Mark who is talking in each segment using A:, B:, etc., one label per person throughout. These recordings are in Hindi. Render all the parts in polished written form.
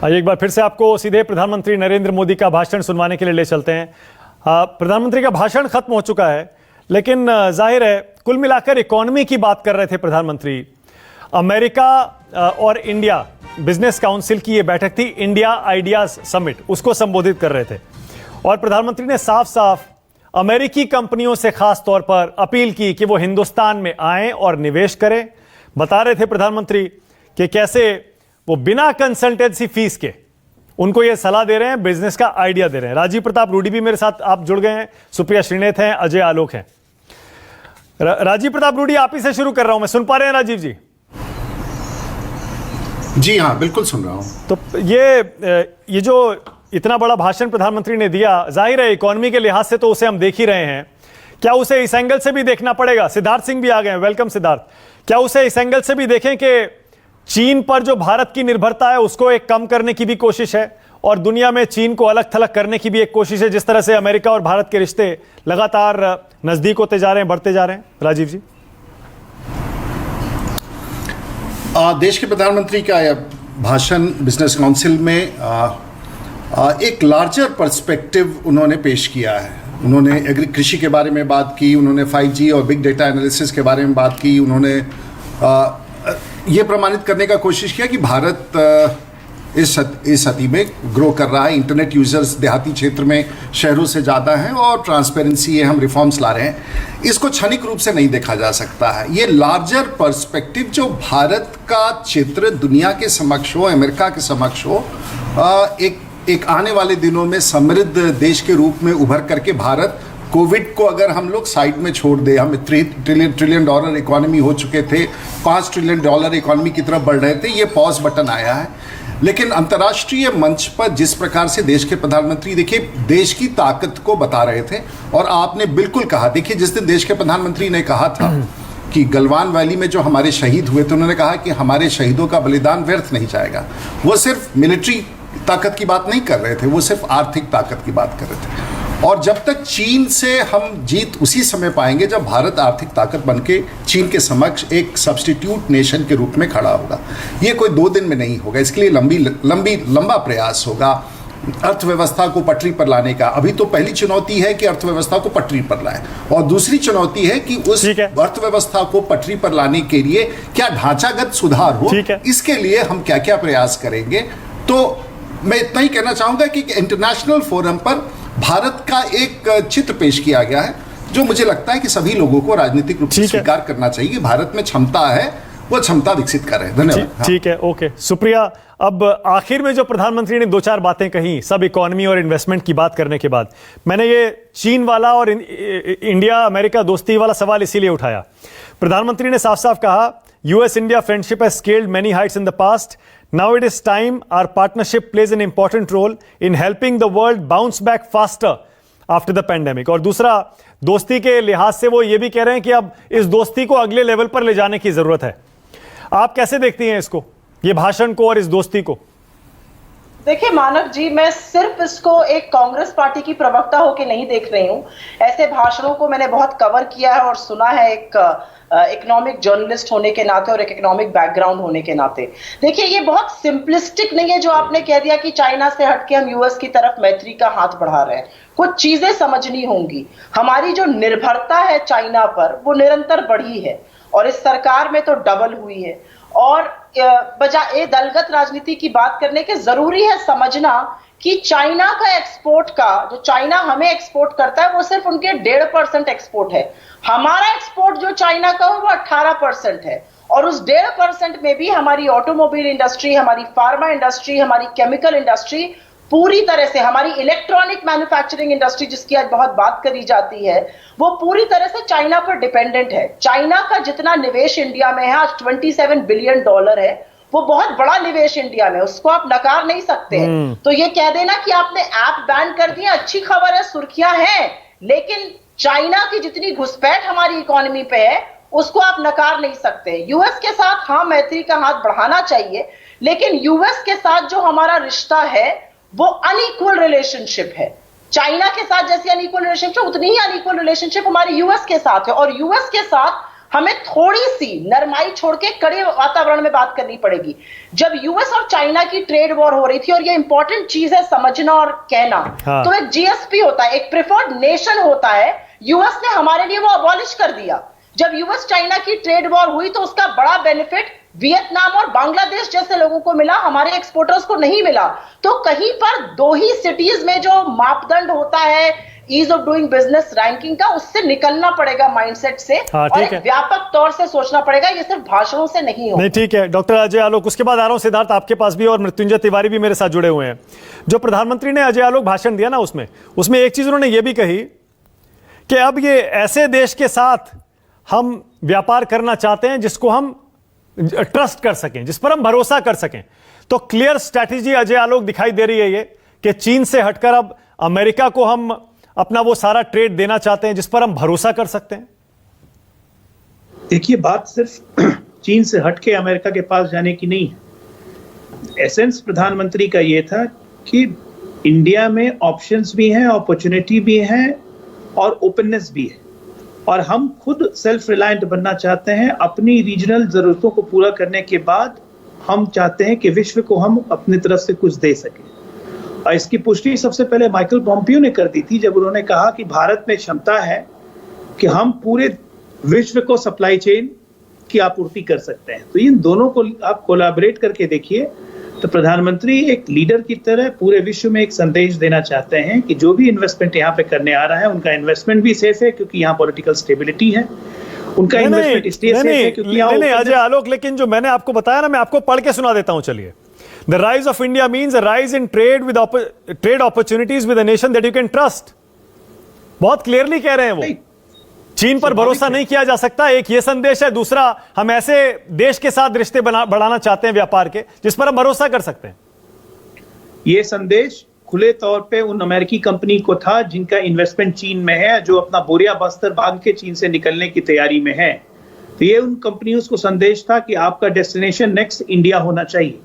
A: एक बार फिर से आपको सीधे प्रधानमंत्री नरेंद्र मोदी का भाषण सुनवाने के लिए ले चलते हैं। प्रधानमंत्री का भाषण खत्म हो चुका है, लेकिन जाहिर है कुल मिलाकर इकोनॉमी की बात कर रहे थे प्रधानमंत्री। अमेरिका और इंडिया बिजनेस काउंसिल की ये बैठक थी, इंडिया आइडियाज समिट, उसको संबोधित कर रहे थे और प्रधानमंत्री ने साफ साफ अमेरिकी कंपनियों से खास तौर पर अपील की कि वो हिंदुस्तान में आएं और निवेश करें। बता रहे थे प्रधानमंत्री कि कैसे वो बिना कंसल्टेंसी फीस के उनको ये सलाह दे रहे हैं, बिजनेस का आइडिया दे रहे हैं। राजीव प्रताप रूडी भी मेरे साथ आप जुड़ गए हैं, सुप्रिया श्रीनेत हैं, अजय आलोक हैं। राजीव प्रताप रूडी, आप ही से शुरू कर रहा हूं मैं। सुन पा रहे हैं राजीव जी?
B: जी हाँ, बिल्कुल सुन रहा हूं।
A: तो ये जो इतना बड़ा भाषण प्रधानमंत्री ने दिया, जाहिर है इकोनॉमी के लिहाज से तो उसे हम देख ही रहे हैं। क्या उसे इस एंगल से भी देखना पड़ेगा? सिद्धार्थ सिंह भी आ गए हैं, वेलकम सिद्धार्थ। क्या उसे इस एंगल से भी देखें कि चीन पर जो भारत की निर्भरता है उसको एक कम करने की भी कोशिश है और दुनिया में चीन को अलग थलग करने की भी एक कोशिश है, जिस तरह से अमेरिका और भारत के रिश्ते लगातार नजदीक होते जा रहे हैं, बढ़ते जा रहे हैं? राजीव जी।
B: देश के प्रधानमंत्री का यह भाषण बिजनेस काउंसिल में एक लार्जर पर्सपेक्टिव उन्होंने पेश किया है। उन्होंने कृषि के बारे में बात की, उन्होंने 5G और बिग डेटा एनालिसिस के बारे में बात की, उन्होंने ये प्रमाणित करने का कोशिश किया कि भारत इस सदी में ग्रो कर रहा है। इंटरनेट यूजर्स देहाती क्षेत्र में शहरों से ज़्यादा हैं और ट्रांसपेरेंसी है, हम रिफॉर्म्स ला रहे हैं। इसको क्षणिक रूप से नहीं देखा जा सकता है। ये लार्जर पर्सपेक्टिव जो भारत का चित्र दुनिया के समक्ष हो, अमेरिका के समक्ष हो, एक आने वाले दिनों में समृद्ध देश के रूप में उभर करके भारत, कोविड को अगर हम लोग साइड में छोड़ दे, हम $3 ट्रिलियन इकोनॉमी हो चुके थे, $5 ट्रिलियन इकोनॉमी की तरफ बढ़ रहे थे, ये पॉज बटन आया है। लेकिन अंतर्राष्ट्रीय मंच पर जिस प्रकार से देश के प्रधानमंत्री, देखिए, देश की ताकत को बता रहे थे और आपने बिल्कुल कहा, देखिए, जिस दिन देश के प्रधानमंत्री ने कहा था कि गलवान वैली में जो हमारे शहीद हुए थे, उन्होंने कहा कि हमारे शहीदों का बलिदान व्यर्थ नहीं जाएगा। वो सिर्फ मिलिट्री ताकत की बात नहीं कर रहे थे, वो सिर्फ आर्थिक ताकत की बात कर रहे थे। और जब तक चीन से हम जीत उसी समय पाएंगे जब भारत आर्थिक ताकत बनके चीन के समक्ष एक सब्स्टिट्यूट नेशन के रूप में खड़ा होगा। ये कोई 2 दिन में नहीं होगा, इसके लिए लंबा प्रयास होगा अर्थव्यवस्था को पटरी पर लाने का। अभी तो पहली चुनौती है कि अर्थव्यवस्था को पटरी पर लाए, और दूसरी चुनौती है कि उस अर्थव्यवस्था को पटरी पर लाने के लिए क्या ढांचागत सुधार हो, इसके लिए हम क्या क्या प्रयास करेंगे। तो मैं इतना ही कहना चाहूंगा कि इंटरनेशनल फोरम पर भारत का एक चित्र पेश किया गया है जो मुझे लगता है कि सभी लोगों को राजनीतिक रूप से स्वीकार करना चाहिए। भारत में क्षमता है, वो क्षमता विकसित कर रहे हैं। धन्यवाद।
A: ठीक है, ओके, सुप्रिया। अब आखिर में जो प्रधानमंत्री ने 2-4 बातें कही, सब इकोनॉमी और इन्वेस्टमेंट की बात करने के बाद, मैंने ये चीन वाला और इंडिया अमेरिका दोस्ती वाला सवाल इसीलिए उठाया। प्रधानमंत्री ने साफ साफ कहा, US India friendship has scaled many heights in the past. Now it is time our partnership plays an important role in helping the world bounce back faster after the pandemic. और दूसरा, दोस्ती के लिहाज से वो ये भी कह रहे हैं कि अब इस दोस्ती को अगले लेवल पर ले जाने की जरूरत है। आप कैसे देखती हैं इसको, ये भाषण को और इस दोस्ती को?
C: देखिए मानव जी, मैं सिर्फ इसको एक कांग्रेस पार्टी की प्रवक्ता होकर नहीं देख रही हूँ। ऐसे भाषणों को मैंने बहुत कवर किया है और सुना है, एक इकोनॉमिक जर्नलिस्ट होने के नाते और एक इकोनॉमिक बैकग्राउंड होने के नाते। देखिए, ये बहुत सिंपलिस्टिक नहीं है जो आपने कह दिया कि चाइना से हटके हम US की तरफ मैत्री का हाथ बढ़ा रहे हैं। कुछ चीजें समझनी होंगी। हमारी जो निर्भरता है चाइना पर, वो निरंतर बढ़ी है और इस सरकार में तो डबल हुई है। और बजाय दलगत राजनीति की बात करने के, जरूरी है समझना कि चाइना का एक्सपोर्ट का, जो चाइना हमें एक्सपोर्ट करता है, वो सिर्फ उनके 1.5% एक्सपोर्ट है। हमारा एक्सपोर्ट जो चाइना का हो वो 18% है। और उस 1.5% में भी हमारी ऑटोमोबाइल इंडस्ट्री, हमारी फार्मा इंडस्ट्री, हमारी केमिकल इंडस्ट्री, पूरी तरह से हमारी इलेक्ट्रॉनिक मैन्युफैक्चरिंग इंडस्ट्री जिसकी आज बहुत बात करी जाती है, वो पूरी तरह से चाइना पर डिपेंडेंट है। चाइना का जितना निवेश इंडिया में है, आज $27 बिलियन है, वो बहुत बड़ा निवेश इंडिया में, उसको आप नकार नहीं सकते हैं। तो ये कह देना कि आपने ऐप बैन कर दिया, अच्छी खबर है, सुर्खियां हैं, लेकिन चाइना की जितनी घुसपैठ हमारी इकोनॉमी पे है उसको आप नकार नहीं सकते। यूएस के साथ हाँ मैत्री का हाथ बढ़ाना चाहिए, लेकिन यूएस के साथ जो हमारा रिश्ता है वो अनइक्वल रिलेशनशिप है। चाइना के साथ जैसी अनइक्वल रिलेशनशिप, उतनी ही अनइक्वल रिलेशनशिप हमारी यूएस के साथ है। और यूएस के साथ हमें थोड़ी सी नरमाई छोड़ के कड़े वातावरण में बात करनी पड़ेगी। जब यूएस और चाइना की ट्रेड वॉर हो रही थी, और ये इंपॉर्टेंट चीज है समझना और कहना, तो एक जीएसपी होता है, एक प्रेफर्ड नेशन होता है। यूएस ने हमारे लिए वो अबॉलिश कर दिया। जब यूएस चाइना की ट्रेड वॉर हुई तो उसका बड़ा बेनिफिट वियतनाम और बांग्लादेश जैसे लोगों को मिला, हमारे एक्सपोर्टर्स को नहीं मिला। तो कहीं पर दो ही सिटीज में जो मापदंड होता है ease of doing business ranking का, उससे निकलना पड़ेगा माइंडसेट से, और एक व्यापक तौर से सोचना पड़ेगा। ये सिर्फ भाषणों से नहीं होगा।
A: नहीं, ठीक है डॉक्टर अजय आलोक। उसके बाद आ रहा हूं सिद्धार्थ आपके पास भी, और मृत्युंजय तिवारी भी मेरे साथ जुड़े हुए हैं। जो प्रधानमंत्री ने अजय आलोक भाषण दिया ना, उसमें एक चीज उन्होंने ये भी कही कि अब ये ऐसे देश के साथ हम व्यापार करना चाहते हैं जिसको हम ट्रस्ट कर सकें, जिस पर हम भरोसा कर सकें। तो क्लियर स्ट्रैटेजी अजय आलोक दिखाई दे रही है ये कि चीन से हटकर अब अमेरिका को हम अपना वो सारा ट्रेड देना चाहते हैं जिस पर हम भरोसा कर सकते हैं।
D: देखिए, बात सिर्फ चीन से हटके अमेरिका के पास जाने की नहीं है। एसेंस प्रधानमंत्री का ये था कि इंडिया में ऑप्शंस भी हैं, अपॉर्चुनिटी भी है और ओपननेस भी है, और हम खुद सेल्फ रिलायंट बनना चाहते हैं। अपनी रीजनल जरूरतों को पूरा करने के बाद हम चाहते हैं कि विश्व को हम अपनी तरफ से कुछ दे सकें। और इसकी पुष्टि सबसे पहले माइकल पॉम्पियो ने कर दी थी, जब उन्होंने कहा कि भारत में क्षमता है कि हम पूरे विश्व को सप्लाई चेन की आपूर्ति कर सकते हैं। तो इन दोनों को आप कोलैबोरेट करके देखिए, तो प्रधानमंत्री एक लीडर की तरह पूरे विश्व में एक संदेश देना चाहते हैं कि जो भी इन्वेस्टमेंट यहाँ पे करने आ रहा है, उनका इन्वेस्टमेंट भी सेफ है क्योंकि यहाँ पॉलिटिकल स्टेबिलिटी है। उनका इन्वेस्टमेंट इसलिए सेफ है क्योंकि
A: अजय आलोक, लेकिन जो मैंने आपको बताया ना, मैं आपको पढ़ के सुना देता हूं। चलिए, The rise of India means a rise in trade opportunities with a nation that you can trust. बहुत क्लियरली कह रहे हैं वो। चीन पर भरोसा नहीं किया जा सकता, एक ये संदेश है। दूसरा, हम ऐसे देश के साथ रिश्ते बढ़ाना चाहते हैं व्यापार के जिस पर हम भरोसा कर सकते हैं।
D: ये संदेश खुले तौर पे उन अमेरिकी कंपनी को था जिनका इन्वेस्टमेंट चीन में है, जो अपना बोरिया बस्तर भाग के चीन से निकलने की तैयारी में है। तो ये उन कंपनियों को संदेश था कि आपका डेस्टिनेशन नेक्स्ट इंडिया होना चाहिए,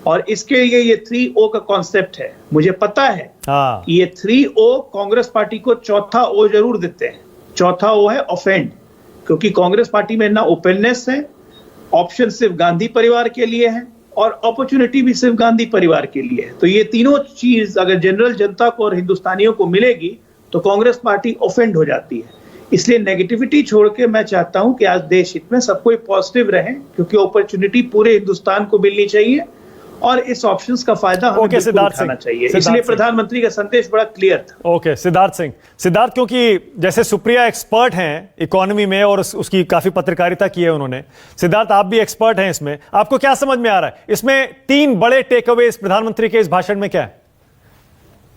D: और इसके लिए ये 3O का कॉन्सेप्ट है। मुझे पता है कि ये 3O कांग्रेस पार्टी को चौथा O जरूर देते हैं। चौथा O है ऑफेंड, क्योंकि कांग्रेस पार्टी में ना ओपननेस है, ऑप्शन सिर्फ गांधी परिवार के लिए है, और अपॉर्चुनिटी भी सिर्फ गांधी परिवार के लिए है। तो ये तीनों चीज अगर जनरल जनता को और हिंदुस्तानियों को मिलेगी तो कांग्रेस पार्टी ऑफेंड हो जाती है। इसलिए नेगेटिविटी छोड़ के मैं चाहता हूं कि आज देश हित में सब कोई पॉजिटिव रहे, क्योंकि अपॉर्चुनिटी पूरे हिंदुस्तान को मिलनी चाहिए और इस ऑप्शंस का फायदा हमें उठाना चाहिए। इसलिए प्रधानमंत्री का संदेश बड़ा क्लियर था।
A: ओके, सिद्धार्थ सिंह। सिद्धार्थ, क्योंकि जैसे सुप्रिया एक्सपर्ट हैं इकोनॉमी में और उसकी काफी पत्रकारिता की है उन्होंने, सिद्धार्थ आप भी एक्सपर्ट हैं इसमें, आपको क्या समझ में आ रहा है इसमें? 3 बड़े टेक अवेज प्रधानमंत्री के इस भाषण में क्या है?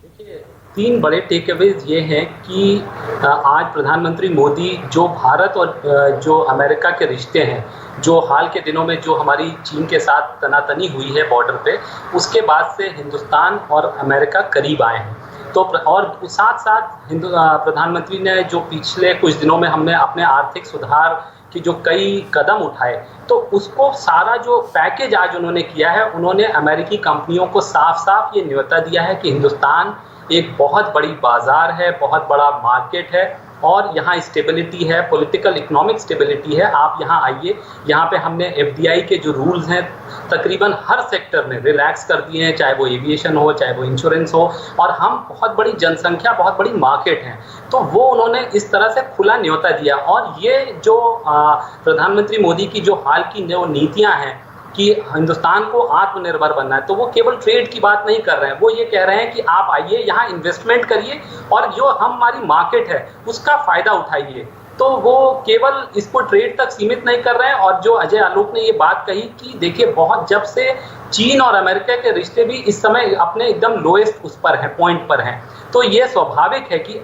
E: देखिए, 3 बड़े टेक अवेज ये हैं कि आज प्रधानमंत्री मोदी जो भारत और जो अमेरिका के रिश्ते हैं, जो हाल के दिनों में जो हमारी चीन के साथ तनातनी हुई है बॉर्डर पे, उसके बाद से हिंदुस्तान और अमेरिका करीब आए हैं। तो और साथ साथ प्रधानमंत्री ने जो पिछले कुछ दिनों में हमने अपने आर्थिक सुधार की जो कई कदम उठाए, तो उसको सारा जो पैकेज आज उन्होंने किया है, उन्होंने अमेरिकी कंपनियों को साफ साफ ये न्योता दिया है कि हिंदुस्तान एक बहुत बड़ी बाजार है, बहुत बड़ा मार्केट है, और यहाँ स्टेबिलिटी है, पॉलिटिकल इकोनॉमिक स्टेबिलिटी है। आप यहाँ आइए, यहाँ पे हमने FDI के जो रूल्स हैं तकरीबन हर सेक्टर में रिलैक्स कर दिए हैं, चाहे वो एविएशन हो, चाहे वो इंश्योरेंस हो, और हम बहुत बड़ी जनसंख्या, बहुत बड़ी मार्केट हैं। तो वो उन्होंने इस तरह से खुला न्योता दिया। और ये जो प्रधानमंत्री मोदी की जो हाल की जो नीतियाँ हैं कि हिंदुस्तान को आत्मनिर्भर बनना है, तो वो केवल ट्रेड की बात नहीं कर रहे हैं, वो ये कह रहे हैं कि आप आइए, यहाँ इन्वेस्टमेंट करिए और जो हमारी मार्केट है उसका फायदा उठाइए। तो वो केवल इसको ट्रेड तक सीमित नहीं कर रहे हैं। और जो अजय आलोक ने ये बात कही कि देखिए, बहुत जब से चीन और अमेरिका के रिश्ते भी इस समय अपने एकदम लोएस्ट उस पर हैं, पॉइंट पर हैं, तो ये स्वाभाविक है कि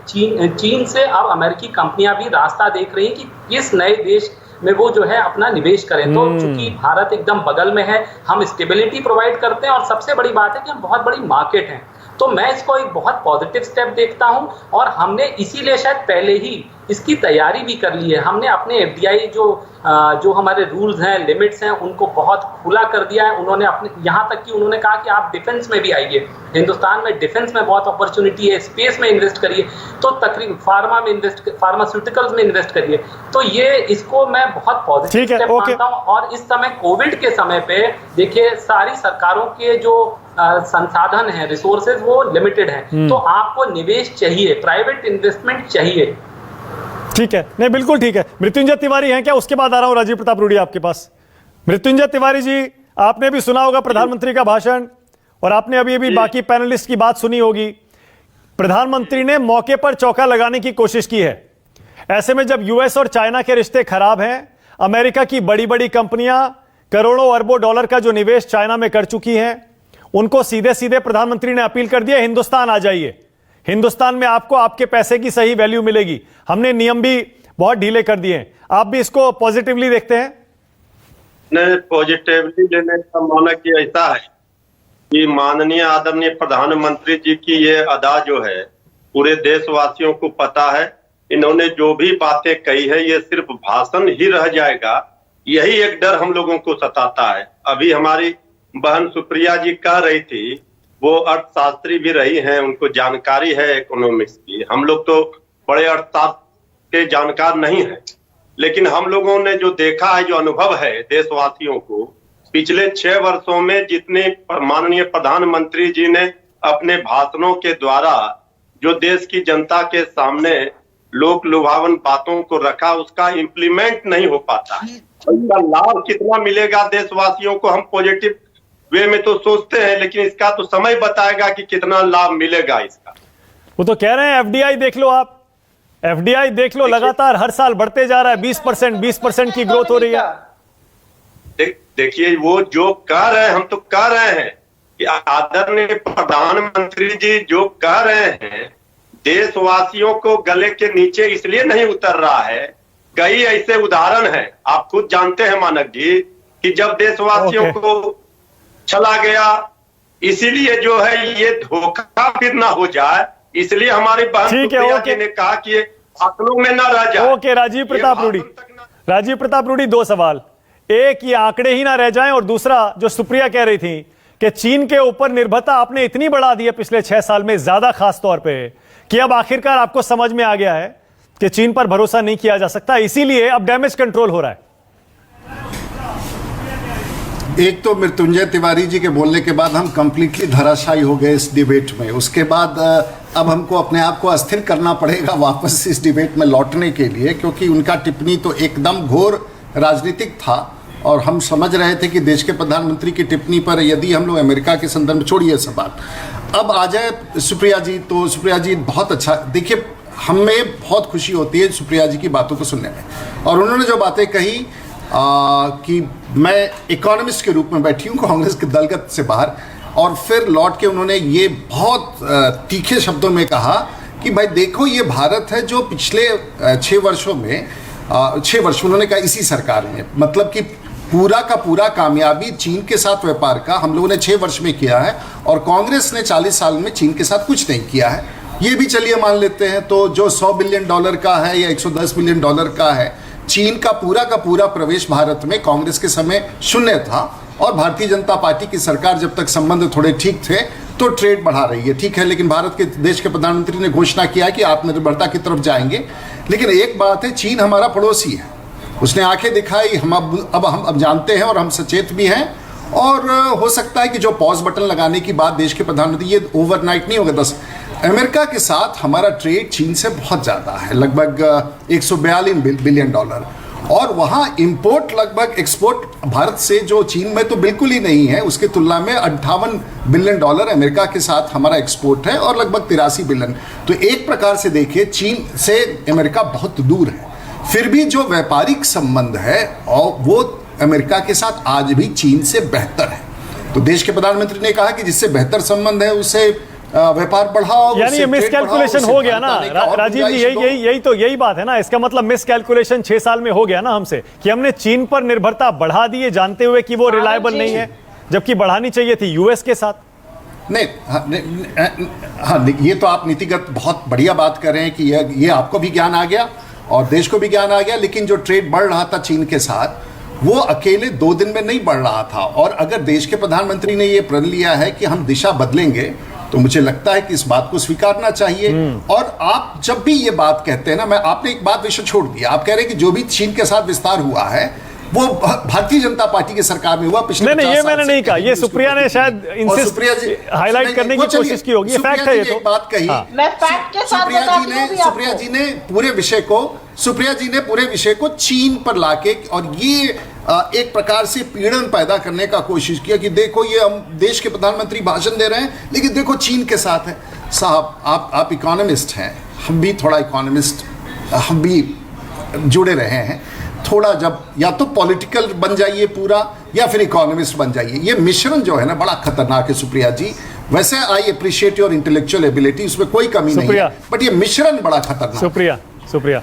E: चीन से अब अमेरिकी कंपनियां भी रास्ता देख रही हैं कि इस नए देश में वो जो है अपना निवेश करें। तो चूंकि भारत एकदम बगल में है, हम स्टेबिलिटी प्रोवाइड करते हैं, और सबसे बड़ी बात है कि हम बहुत बड़ी मार्केट हैं। तो मैं इसको एक बहुत पॉजिटिव स्टेप देखता हूं, और हमने इसीलिए शायद पहले ही इसकी तैयारी भी कर ली है। हमने अपने एफडीआई जो हमारे रूल्स हैं, लिमिट्स हैं, उनको बहुत खुला कर दिया है। उन्होंने अपने यहाँ तक कि उन्होंने कहा कि आप डिफेंस में भी आइए, हिंदुस्तान में डिफेंस में बहुत अपॉर्चुनिटी है, स्पेस में इन्वेस्ट करिए, तो तकरीबन फार्मास्यूटिकल्स में इन्वेस्ट करिए। तो ये इसको मैं बहुत पॉजिटिव स्टेप मानता हूँ। और इस समय कोविड के समय पे देखिए सारी सरकारों के जो संसाधन है, रिसोर्सेज, वो लिमिटेड हैं, तो आपको निवेश चाहिए, प्राइवेट इन्वेस्टमेंट चाहिए।
A: ठीक है, नहीं बिल्कुल ठीक है। मृत्युंजय तिवारी हैं क्या? उसके बाद आ रहा हूं राजीव प्रताप रूडी आपके पास। मृत्युंजय तिवारी जी, आपने भी सुना होगा प्रधानमंत्री का भाषण, और आपने अभी बाकी पैनलिस्ट की बात सुनी होगी। प्रधानमंत्री ने मौके पर चौका लगाने की कोशिश की है। ऐसे में जब यूएस और चाइना के रिश्ते खराब हैं, अमेरिका की बड़ी बड़ी कंपनियां करोड़ों अरबों डॉलर का जो निवेश चाइना में कर चुकी हैं, उनको सीधे सीधे प्रधानमंत्री ने अपील कर दिया, हिंदुस्तान आ जाइए, हिंदुस्तान में आपको आपके पैसे की सही वैल्यू मिलेगी। हमने नियम भी बहुत ढीले कर दिए हैं। आप भी इसको पॉजिटिवली देखते हैं?
F: नहीं, पॉजिटिवली लेने का मानक ये ऐसा है कि माननीय आदरणीय प्रधानमंत्री जी की ये अदा जो है पूरे देशवासियों को पता है। इन्होंने जो भी बातें कही है ये सिर्फ भाषण ही रह जाएगा, यही एक डर हम लोगों को सताता है। अभी हमारी बहन सुप्रिया जी कह रही थी, वो अर्थशास्त्री भी रही हैं, उनको जानकारी है इकोनॉमिक्स की। हम लोग तो बड़े अर्थशास्त्र के जानकार नहीं हैं, लेकिन हम लोगों ने जो देखा है, जो अनुभव है देशवासियों को, पिछले 6 वर्षों में जितने माननीय प्रधानमंत्री जी ने अपने भाषणों के द्वारा जो देश की जनता के सामने लोक लुभावन बातों को रखा, उसका इम्प्लीमेंट नहीं हो पाता है। इसका लाभ कितना मिलेगा देशवासियों को, हम पॉजिटिव वे में तो सोचते हैं, लेकिन इसका तो समय बताएगा कि कितना लाभ मिलेगा इसका।
A: वो तो कह रहे हैं एफडीआई देख लो, आप एफडीआई देख लो, लगातार हर साल बढ़ते जा रहा है, 20% की ग्रोथ हो रही है।
F: देखिए वो जो कह रहे हैं, हम तो कह रहे हैं कि आदरणीय प्रधानमंत्री जी जो कह रहे हैं देशवासियों को गले के नीचे इसलिए नहीं उतर रहा है। कई ऐसे उदाहरण हैं, आप खुद जानते हैं मानक जी, कि जब देशवासियों को चला गया, इसीलिए जो है ये धोखा फिर ना हो जाए, इसलिए हमारी बहन सुप्रिया जी ने कहा कि ये आंकड़ों में ना रह जाए।
A: ओके राजीव प्रताप रूडी, 2 सवाल। एक, ये आंकड़े ही ना रह जाएं, और दूसरा जो सुप्रिया कह रही थी कि चीन के ऊपर निर्भरता आपने इतनी बढ़ा दी है पिछले 6 साल में, ज्यादा खास तौर पे, कि अब आखिरकार आपको समझ में आ गया है कि चीन पर भरोसा नहीं किया जा सकता, इसीलिए अब डैमेज कंट्रोल हो रहा है।
B: एक तो मृत्युंजय तिवारी जी के बोलने के बाद हम कंप्लीटली धराशायी हो गए इस डिबेट में। उसके बाद अब हमको अपने आप को अस्थिर करना पड़ेगा वापस इस डिबेट में लौटने के लिए, क्योंकि उनका टिप्पणी तो एकदम घोर राजनीतिक था, और हम समझ रहे थे कि देश के प्रधानमंत्री की टिप्पणी पर यदि हम लोग अमेरिका के संदर्भ में, छोड़िए सब बात, अब आ जाए सुप्रिया जी। तो सुप्रिया जी बहुत अच्छा, देखिए हमें बहुत खुशी होती है सुप्रिया जी की बातों को सुनने में, और उन्होंने जो बातें कही कि मैं इकोनॉमिस्ट के रूप में बैठी हूँ कांग्रेस के दलगत से बाहर, और फिर लौट के उन्होंने ये बहुत तीखे शब्दों में कहा कि भाई देखो ये भारत है जो पिछले 6 वर्षों में 6 वर्ष उन्होंने कहा इसी सरकार में, मतलब कि पूरा का पूरा कामयाबी चीन के साथ व्यापार का हम लोगों ने 6 वर्ष में किया है, और कांग्रेस ने 40 साल में चीन के साथ कुछ नहीं किया है। ये भी चलिए मान लेते हैं, तो जो $100 बिलियन का है या $110 बिलियन का है, चीन का पूरा प्रवेश भारत में कांग्रेस के समय शून्य था, और भारतीय जनता पार्टी की सरकार जब तक संबंध थोड़े ठीक थे तो ट्रेड बढ़ा रही है, ठीक है। लेकिन भारत के देश के प्रधानमंत्री ने घोषणा किया कि आत्मनिर्भरता की तरफ जाएंगे। लेकिन एक बात है, चीन हमारा पड़ोसी है, उसने आंखें दिखाई, हम अब जानते हैं और हम सचेत भी हैं, और हो सकता है कि जो पॉज बटन लगाने की बात देश के प्रधानमंत्री, ये ओवरनाइट नहीं होगा। अमेरिका के साथ हमारा ट्रेड चीन से बहुत ज़्यादा है, लगभग $142 बिलियन, और वहाँ इंपोर्ट लगभग एक्सपोर्ट भारत से जो चीन में तो बिल्कुल ही नहीं है, उसकी तुलना में $58 बिलियन अमेरिका के साथ हमारा एक्सपोर्ट है, और लगभग 83 बिलियन। तो एक प्रकार से देखिए चीन से अमेरिका बहुत दूर है, फिर भी जो व्यापारिक संबंध है और वो अमेरिका के साथ आज भी चीन से बेहतर है। तो देश के प्रधानमंत्री ने कहा कि जिससे बेहतर संबंध है उसे व्यापार बढ़ाओ,
A: यानी ये मिसकैलकुलेशन हो गया ना राजीव जी, यही बात है ना। इसका मतलब मिसकैलकुलेशन 6 साल में हो गया ना हमसे, कि हमने चीन पर निर्भरता बढ़ा दी है जानते हुए कि वो रिलायबल नहीं है, जबकि बढ़ानी चाहिए थी यूएस के साथ।
B: नहीं, ये तो आप नीतिगत बहुत बढ़िया बात कर रहे हैं कि ये आपको भी ज्ञान आ गया, और देश को भी ज्ञान आ गया। लेकिन जो ट्रेड बढ़ रहा था चीन के साथ वो अकेले 2 दिन में नहीं बढ़ रहा था। और अगर देश के प्रधानमंत्री ने ये प्रण लिया है कि हम दिशा बदलेंगे तो मुझे लगता है कि इस बात को स्वीकारना चाहिए। और आप जब भी ये बात कहते हैं ना, आपने एक बात विषय छोड़ दिया, आप कह रहे हैं कि जो भी चीन के साथ विस्तार हुआ है वो भारतीय जनता पार्टी की सरकार में हुआ पिछले
A: नहीं, ये मैंने नहीं कहा, ये सुप्रिया ने शायद इंसिस्ट हाईलाइट करने की कोशिश की होगी। ये फैक्ट है। ये तो
B: बात कही,
C: मैं फैक्ट के साथ
B: सुप्रिया जी ने पूरे विषय को चीन पर लाके और ये एक प्रकार से पीड़न पैदा करने का कोशिश किया कि देखो ये हम देश के प्रधानमंत्री भाषण दे रहे हैं लेकिन देखो चीन के साथ है। साहब आप इकोनॉमिस्ट हैं, हम भी थोड़ा इकोनॉमिस्ट, हम भी जुड़े रहे हैं थोड़ा। जब या तो पॉलिटिकल बन जाइए पूरा या फिर इकोनॉमिस्ट बन जाइए। ये मिश्रण जो है ना बड़ा खतरनाक है सुप्रिया जी। वैसे I appreciate your intellectual ability, उसमें कोई कमी नहीं है, बट ये मिश्रण बड़ा खतरनाक। सुप्रिया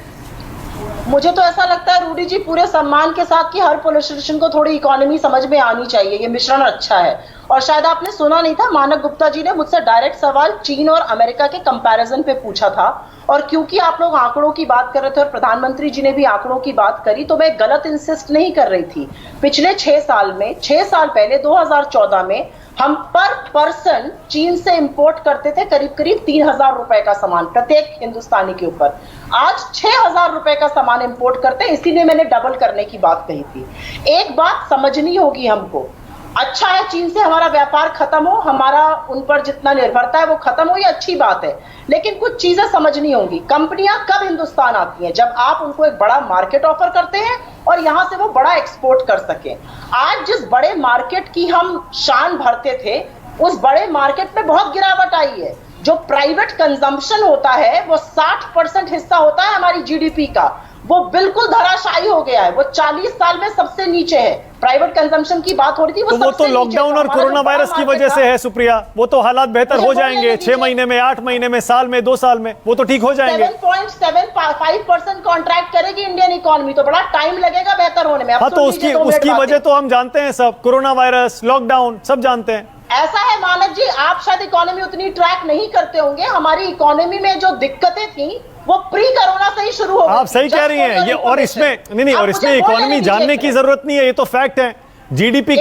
C: मुझे तो ऐसा लगता है रूडी जी पूरे सम्मान के साथ कि हर पॉलिटिशियन को थोड़ी इकोनॉमी समझ में आनी चाहिए। ये मिश्रण अच्छा है। और शायद आपने सुना नहीं था, मानक गुप्ता जी ने मुझसे डायरेक्ट सवाल चीन और अमेरिका के कंपैरिजन पे पूछा था। और क्योंकि आप लोग आंकड़ों की बात कर रहे थे और प्रधानमंत्री जी ने भी आंकड़ों की बात करी, तो मैं गलत इंसिस्ट नहीं कर रही थी। पिछले 6 साल में, 6 साल पहले 2014 में हम पर पर्सन चीन से इंपोर्ट करते थे करीब 3,000 रुपए का सामान प्रत्येक हिंदुस्तानी के ऊपर। आज 6,000 रुपए का सामान इंपोर्ट करते हैं, इसीलिए मैंने डबल करने की बात कही थी। एक बात समझनी होगी हमको, अच्छा है चीन से हमारा व्यापार खत्म हो, हमारा उन पर जितना निर्भरता है वो खत्म हो, ये अच्छी बात है। लेकिन कुछ चीजें समझनी होंगी। कंपनियां कब हिंदुस्तान आती हैं? जब आप उनको एक बड़ा मार्केट ऑफर करते हैं और यहां से वो बड़ा एक्सपोर्ट कर सके। आज जिस बड़े मार्केट की हम शान भरते थे, उस बड़े मार्केट में बहुत गिरावट आई है। जो प्राइवेट कंजम्पशन होता है वो 60% हिस्सा होता है हमारी जीडीपी का, वो बिल्कुल धराशायी हो गया है। वो 40 साल में सबसे नीचे है। प्राइवेट कंजम्पशन की बात हो रही थी,
A: वो तो लॉकडाउन और कोरोना वायरस की वजह से है सुप्रिया। वो तो हालात बेहतर हो जाएंगे 6 महीने में, 8 महीने में, साल में, 2 साल में, वो तो ठीक हो जाएंगे।
C: 7.75% कॉन्ट्रैक्ट करेगी इंडियन इकोनॉमी, तो बड़ा टाइम लगेगा बेहतर होने में।
A: हाँ, तो उसकी वजह तो हम जानते हैं सब, कोरोना वायरस, लॉकडाउन, सब जानते हैं।
C: ऐसा है मानक जी, आप शायद इकोनॉमी उतनी ट्रैक नहीं करते होंगे। हमारी इकोनॉमी में जो दिक्कतें थी वो प्री कोरोना से ही शुरू हो गई।
A: आप सही कह रही हैं ये, और इसमें नहीं, और इसमें इकोनॉमी जानने की जरूरत नहीं है, ये तो फैक्ट है। जीडीपी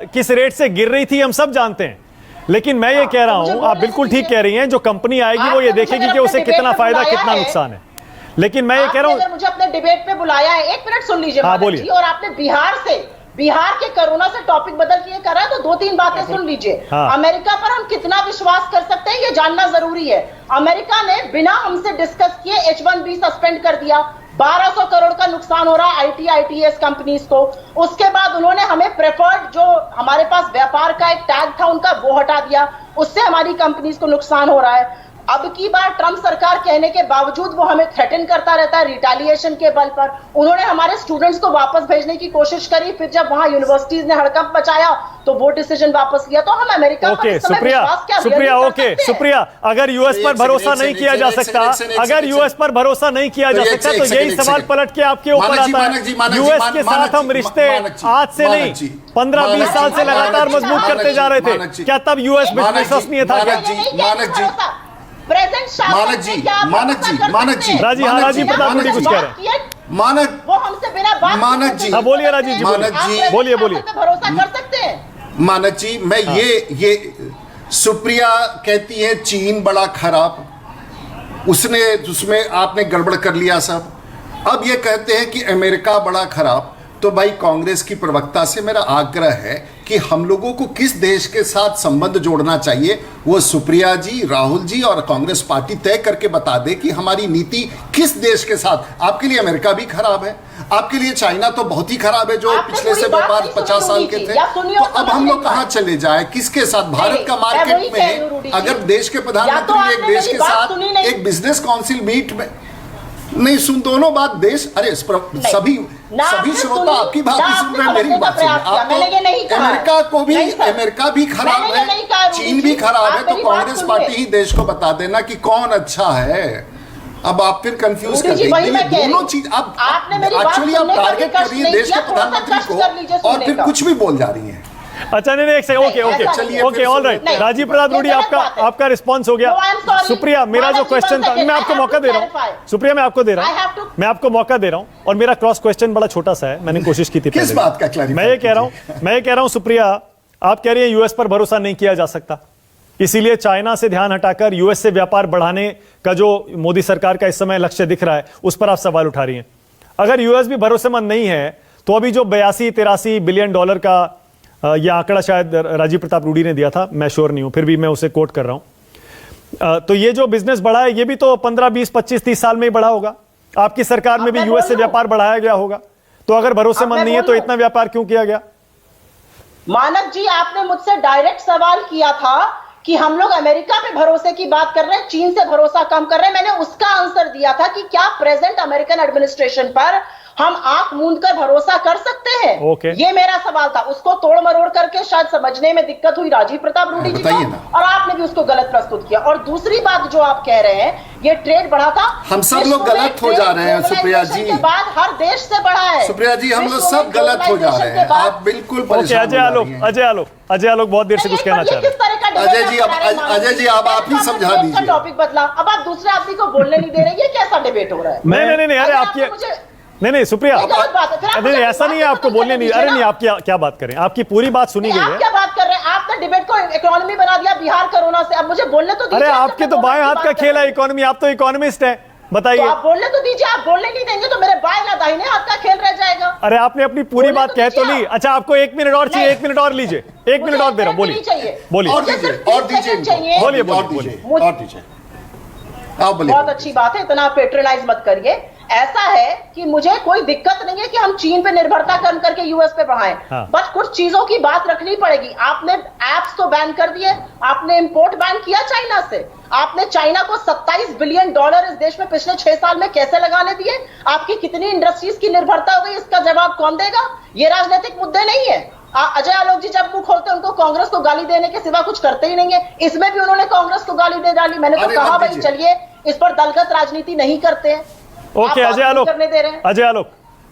A: किस रेट से गिर रही थी हम सब जानते हैं। लेकिन मैं ये कह रहा हूं, आप बिल्कुल ठीक कह रही हैं, जो कंपनी आएगी वो ये देखेगी कि उसे कितना फायदा कितना नुकसान है। लेकिन मैं ये कह रहा हूं,
C: मुझे अपने डिबेट पे बुलाया है, 1 मिनट सुन लीजिए।
A: हाँ, बोलिए।
C: और आपने बिहार के कोरोना से टॉपिक बदल के कर रहा है, तो 2-3 बातें सुन लीजिए।
A: हाँ।
C: अमेरिका पर हम कितना विश्वास कर सकते हैं ये जानना जरूरी है। अमेरिका ने बिना हमसे डिस्कस किए H1B सस्पेंड कर दिया। 1200 करोड़ का नुकसान हो रहा है ITS कंपनीज को। उसके बाद उन्होंने हमें प्रेफर्ड, जो हमारे पास व्यापार का एक टैग था उनका, वो हटा दिया। उससे हमारी कंपनीज को नुकसान हो रहा है। अब की बार ट्रंप सरकार कहने के बावजूद वो हमें थ्रेटन करता रहता है रिटेलिएशन के बल पर। उन्होंने हमारे स्टूडेंट्स को वापस भेजने की कोशिश करी, फिर जब वहां यूनिवर्सिटीज ने हड़कंप मचाया तो वो डिसीजन वापस लिया। तो हम अमेरिका पर इस समय विश्वास क्या
A: सुप्रिया, अगर यूएस पर भरोसा नहीं किया जा सकता, अगर यूएस पर भरोसा नहीं किया जा सकता तो यही सवाल पलट के आपके ऊपर आता है। यूएस के साथ हम रिश्ते आज से नहीं 15-20 साल से लगातार मजबूत करते जा रहे थे। क्या तब यूएस विश्वसनीय था?
B: मानक जी
A: राजीव प्रताप रूडी कुछ कह रहे हैं।
C: वो हमसे बिना बात
B: मानक जी,
A: बोलिए राजीव जी, बोलिए
C: भरोसा कर सकते हैं?
B: मानक जी, मैं ये सुप्रिया कहती है चीन बड़ा खराब, उसमें आपने गड़बड़ कर लिया सब। अब ये कहते हैं कि अमेरिका बड़ा खराब। तो भाई कांग्रेस की प्रवक्ता से मेरा आग्रह है कि हम लोगों को किस देश के साथ संबंध जोड़ना चाहिए वो सुप्रिया जी, राहुल जी और कांग्रेस पार्टी तय करके बता दे कि हमारी नीति किस देश के साथ। आपके लिए अमेरिका भी खराब है, आपके लिए चाइना तो बहुत ही खराब है जो पिछले से व्यापार 50 साल के थे। तो अब हम लोग कहाँ चले जाए, किसके साथ? भारत का मार्केट में अगर देश के प्रधानमंत्री एक देश के साथ एक बिजनेस काउंसिल मीट में नहीं सुन, दोनों बात देश, अरे सभी श्रोता आपकी बात भी सुन रहे हैं, मेरी बात सुन रहे हैं। अमेरिका भी खराब है, चीन भी खराब है, तो कांग्रेस पार्टी ही देश को बता देना कि कौन अच्छा है। अब आप फिर कंफ्यूज कर देंगे दोनों चीज। आप एक्चुअली आप टारगेट कर रही है देश के प्रधानमंत्री को और फिर कुछ भी बोल जा रही है।
A: अच्छा नहीं एक सेकंड, ओके
B: चलिए,
A: ओके
B: फिर
A: ऑल राइट।
C: नहीं,
A: राजीव प्रताप
C: ये
A: रूडी
C: गलत
A: आपका
C: बात है।
A: आपका रिस्पॉन्स हो
C: No, I am
A: गया।
C: sorry.
A: सुप्रिया, मेरा जो
C: Madam,
A: क्वेश्चन था,
C: second,
A: मैं
C: I
A: आपको
C: have
A: मौका
C: to
A: दे रहा हूँ।
C: clarify.
A: सुप्रिया, मैं आपको दे रहा
C: I have
A: हूँ,
C: to-
A: मैं आपको मौका दे रहा हूँ, और मेरा क्रॉस क्वेश्चन बड़ा छोटा सा है, मैंने कोशिश की थी
B: किस
A: पहले।
B: बात का clarify
A: मैं ये कह रहा हूँ सुप्रिया, आप कह रही हैं यूएस पर भरोसा नहीं किया जा सकता, इसीलिए चाइना से ध्यान हटाकर यूएस से व्यापार बढ़ाने का जो मोदी सरकार का इस समय लक्ष्य दिख रहा है, उस पर आप सवाल उठा रही हैं। अगर यूएस भी भरोसेमंद नहीं है, तो अभी जो 82-83 बिलियन डॉलर का यह आंकड़ा शायद राजीव प्रताप रूडी ने दिया था, मैं श्योर नहीं हूं, फिर भी मैं उसे कोट कर रहा हूं, तो ये जो बिजनेस बढ़ा है, ये भी तो 15, 20, 25, 30 साल में ही बढ़ा होगा। आपकी सरकार में भी
C: मैं
A: यूएस से
C: बोलूं?
A: व्यापार बढ़ाया गया होगा, तो अगर भरोसेमंद
C: मैं
A: नहीं है तो
C: बोलूं?
A: इतना व्यापार क्यों किया गया?
C: मानक जी, आपने मुझसे डायरेक्ट सवाल किया था कि हम लोग अमेरिका पे भरोसे की बात कर रहे हैं, चीन से भरोसा कम कर रहे हैं। मैंने उसका आंसर दिया था कि क्या प्रेजेंट अमेरिकन एडमिनिस्ट्रेशन पर हम आंख मूंद कर भरोसा कर सकते हैं।
A: ओके।
C: ये मेरा सवाल था, उसको तोड़ मरोड़ करके शायद समझने में दिक्कत हुई राजीव प्रताप रूडी जी
B: बताइए
C: को,
B: ना।
C: और आपने भी उसको गलत प्रस्तुत किया। और दूसरी बात जो आप कह रहे हैं, ये ट्रेड बढ़ा था,
B: हम सब
C: विश्व
B: लोग
C: में
B: गलत हो
C: ट्रेड
B: जा रहे हैं, सुप्रिया जी।
C: ग्लोबलाइजेशन के बाद हर देश से बढ़ा है।
B: सुप्रिया जी, हम लोग
C: विश्व
B: सब
C: में
B: गलत हो जा रहे
C: ग्लोबलाइजेशन
B: हैं,
C: के बाद-
B: आप बिल्कुल
A: ओके,
B: परेशान हो
A: अजय
B: जा
A: आलोक,
B: रही हैं।
A: अजय आलोक बहुत देर से कुछ कहना चाह रहे
C: किस तरह का debate
B: अजय जी,
C: आप
B: अब-
C: करा रहे हैं?
B: अजय जी, अब आप ही समझा
C: आपका
B: दीजिए।
C: टॉपिक बदला, अब आप दूसरे आदमी को बोलने नहीं दे रहे, ये कैसा डिबेट हो रहा है?
A: नहीं, अरे
C: अगर
A: आपकी
C: आपने मुझे-
A: नहीं सुप्रिया,
C: ये गलत बात है, फिर आप
A: नहीं
C: मुझे
A: ऐसा नहीं है,
C: बात
A: आपको
C: तो
A: बोलने
C: करने
A: नहीं,
C: दीजिए
A: अरे
C: ना।
A: नहीं, आप क्या बात करें, आपकी पूरी बात सुनी गई
C: आप
A: है।
C: क्या बात कर रहे हैं? आपने डिबेट को इकोनॉमी बना दिया बिहार कोरोना से। अब मुझे बोलने तो दीजिए।
A: अरे
C: आप
A: आपके
C: जब
A: तो
C: कोरोना
A: बाएं
C: की
A: हाथ
C: बात
A: का
C: कर
A: खेल है
C: रहे हैं।
A: इकोनॉमी, आप तो इकोनॉमिस्ट हैं,
C: तो
A: बताइए।
C: आप बोलने तो दीजिए, आप बोलने नहीं देंगे तो मेरे बाएं या दाहिने हाथ का खेल रह जाएगा।
A: अरे आपने अपनी पूरी
C: बोलने
A: बात
C: तो
A: कह तो
C: दीजिए
A: ली।
C: आप।
A: अच्छा, आपको 1 मिनट और चाहिए,
C: नहीं।
A: 1 मिनट और लीजिए, 1 मिनट और दे रहा हूं, बोलिए बोलिए।
B: और
C: मुझे
B: दीजिए,
C: सिर्फ
B: और
C: 30
B: दीजिए
C: सेकंड
B: इनको,
C: चाहिए।
A: बोलिए,
B: और
A: बोलिए,
B: दीजिए,
C: बोलिए।
B: और दीजिए, आप बोलिए।
C: बहुत अच्छी बात है, इतना पेट्रोनाइज मत करिए। ऐसा है कि मुझे कोई दिक्कत नहीं है कि हम चीन पे निर्भरता कम करके यूएस पे बढ़ाएं,
A: हाँ।
C: बट कुछ चीजों की बात रखनी पड़ेगी। आपने एप्स तो बैन कर दिए, आपने इंपोर्ट बैन किया चाइना से, आपने चाइना को 27 बिलियन डॉलर इस देश में पिछले 6 साल में कैसे लगाने दिए? आपकी कितनी इंडस्ट्रीज की निर्भरता हो गई, इसका जवाब कौन देगा? ये राजनीतिक मुद्दे नहीं है। अजय आलोक जी जब मुंह खोलते हैं, उनको कांग्रेस को गाली देने के सिवा कुछ करते ही नहीं है। इसमें भी उन्होंने कांग्रेस को गाली दे डाली। मैंने तो
B: अरे
C: कहा
B: मत
C: भाई
B: दीजिए।
C: चलिए इस पर दलगत राजनीति नहीं करते हैं।
A: ओके,
C: आप
A: अजय
C: बात
A: आलोक,
C: करने दे रहे हैं।
A: अजय आलोक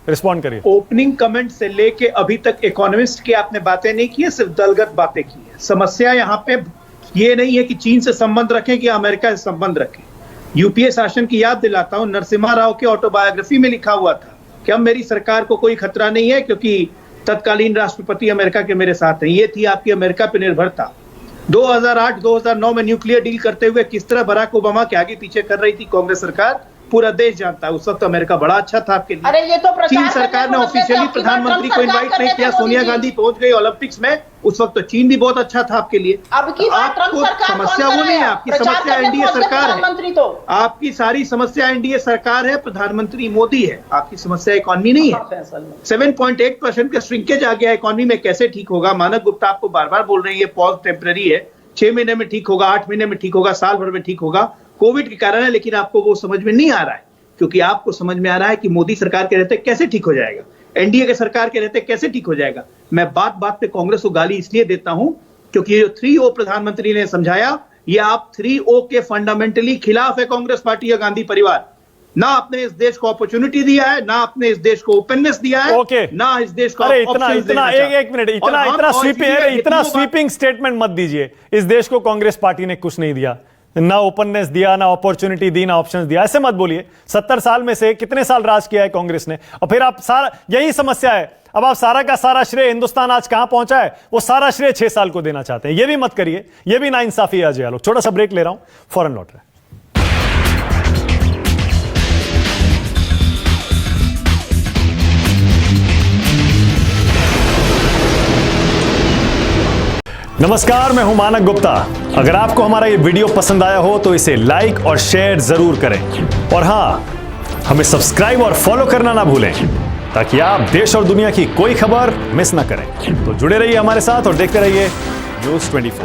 A: रिस्पॉन्ड करिए।
D: ओपनिंग कमेंट से लेके अभी तक इकोनॉमिस्ट की आपने बातें नहीं की है, सिर्फ दलगत बातें की है। समस्या यहाँ पे ये नहीं है कि चीन से संबंध रखें कि अमेरिका से संबंध रखें। यूपीए शासन की याद दिलाता हूं, नरसिम्हा राव की ऑटोबायोग्राफी में लिखा हुआ था कि अब मेरी सरकार को कोई खतरा नहीं है क्योंकि तत्कालीन राष्ट्रपति अमेरिका के मेरे साथ हैं। ये थी आपकी अमेरिका पर निर्भरता। 2008-2009 में न्यूक्लियर डील करते हुए किस तरह बराक ओबामा के आगे पीछे कर रही थी कांग्रेस सरकार, पूरा देश जानता है। उस वक्त अमेरिका बड़ा अच्छा था आपके लिए।
C: अरे ये तो प्रचार
D: चीन
C: करने
D: सरकार ने
C: पहुंच गए थे,
D: ऑफिशियली
C: आपकी बात
D: प्रधानमंत्री
C: ट्रंप
D: को
C: सरकार
D: इनवाइट
C: कर
D: नहीं
C: रहे
D: किया।
C: थे
D: सोनिया
C: मोदी जी।
D: गांधी पहुंच गई ओलंपिक्स में, उस वक्त तो चीन भी बहुत अच्छा था आपके लिए।
C: अब की बात ट्रंप
D: आपको
C: सरकार कौन
D: समस्या
C: कर
D: वो नहीं है,
C: रहा है?
D: आपकी
C: प्रचार
D: समस्या
C: करने
D: एनडीए
C: पहुंच गए
D: सरकार है।
C: प्रधानमंत्री तो
D: आपकी सारी समस्या एनडीए सरकार है, प्रधानमंत्री मोदी है। आपकी समस्या इकोनॉमी नहीं है। 7.8% का श्रिंकेज आ गया इकोनॉमी में, कैसे ठीक होगा? मानक गुप्ता आपको बार बार बोल रही है पॉज टेम्पररी है, 6 महीने में ठीक होगा, 8 महीने में ठीक होगा, साल भर में ठीक होगा। कोविड के कारण है, लेकिन आपको वो समझ में नहीं आ रहा है, क्योंकि आपको समझ में आ रहा है कि मोदी सरकार के रहते कैसे ठीक हो जाएगा, एनडीए के सरकार के रहते कैसे ठीक हो जाएगा। मैं बात बात पे कांग्रेस को गाली इसलिए देता हूं क्योंकि ये जो 3O प्रधानमंत्री ने समझाया, ये आप 3O के फंडामेंटली खिलाफ है कांग्रेस पार्टी या गांधी परिवार। ना आपने इस देश को अपॉर्चुनिटी दिया है, ना आपने इस देश को ओपननेस दिया है,
A: ओके।
D: ना इस देश को
A: अरे
D: आप
A: इतना
D: options
A: इतना
D: देना
A: एक
D: चाहते।
A: एक मिनट,
D: और
A: इतना
D: हम
A: इतना
D: और
A: स्वीपिंग,
D: इसलिए
A: अरे इतना
D: ये तीनों
A: स्वीपिंग स्टेटमेंट मत दीजिए। इस देश को कांग्रेस पार्टी ने कुछ नहीं दिया, ना ओपननेस दिया, ना अपॉर्चुनिटी दी, ना ऑप्शंस दिया। ऐसे मत बोलिए। 70 साल में से कितने साल राज किया है कांग्रेस ने, और फिर आप सारा, यही समस्या है। अब आप सारा का सारा श्रेय हिंदुस्तान आज कहां पहुंचा है, वो सारा श्रेय 6 साल को देना चाहते हैं। ये भी मत करिए, ये भी नाइंसाफी है अजय आलोक। छोटा सा ब्रेक ले रहा हूं, फौरन लौट रहे हैं। नमस्कार, मैं हूं मानक गुप्ता। अगर आपको हमारा ये वीडियो पसंद आया हो तो इसे लाइक और शेयर जरूर करें, और हां, हमें सब्सक्राइब और फॉलो करना ना भूलें ताकि आप देश और दुनिया की कोई खबर मिस ना करें। तो जुड़े रहिए हमारे साथ और देखते रहिए न्यूज़ 24।